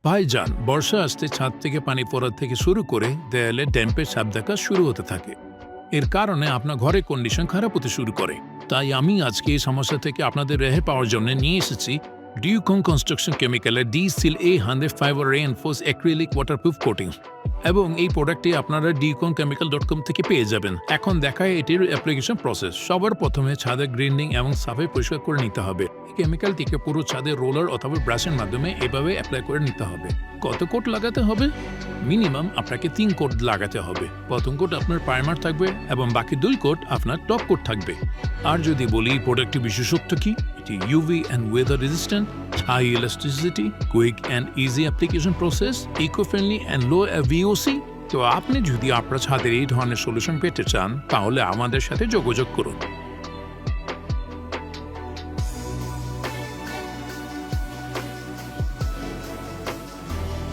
ভাইজান, বর্ষা আসতে ছাদ থেকে পানি পড়া থেকে শুরু করে দেয়ালে ড্যাম্পের ছাপ দেখা শুরু হতে থাকে। এর কারণে আপনার ঘরের কন্ডিশন খারাপ হতে শুরু করে। তাই আমি আজকে এই সমস্যা থেকে আপনাদের রেহাই পাওয়ার জন্য নিয়ে এসেছি ডিউকং কনস্ট্রাকশন কেমিক্যালের D-Seal A100 fibre reinforce acrylic waterproof coating, এবং এই প্রোডাক্টটি আপনারা diukonchemical.com থেকে পেয়ে যাবেন। এখন দেখায় এটির অ্যাপ্লিকেশন প্রসেস। সবার প্রথমে ছাদে গ্রিন্ডিং এবং সাফাই পরিষ্কার করে নিতে হবে। এই কেমিক্যালটিকে পুরো ছাদে রোলার অথবা ব্রাশের মাধ্যমে এভাবে অ্যাপ্লাই করে নিতে হবে। কত কোট লাগাতে হবে? মিনিমাম আপনাকে 3 কোট লাগাতে হবে। প্রথম কোট আপনার প্রাইমার থাকবে এবং বাকি 2 কোট আপনার টপ কোট থাকবে। আর যদি বলি প্রোডাক্টটির বিশেষত্ব কি, এটি UV and weather resistant, high elasticity, quick and easy application process, eco-friendly and low VOC। তো আপনি যদি আপনার ছাদের এই ধরনের সলিউশন পেতে চান তাহলে আমাদের সাথে যোগাযোগ করুন।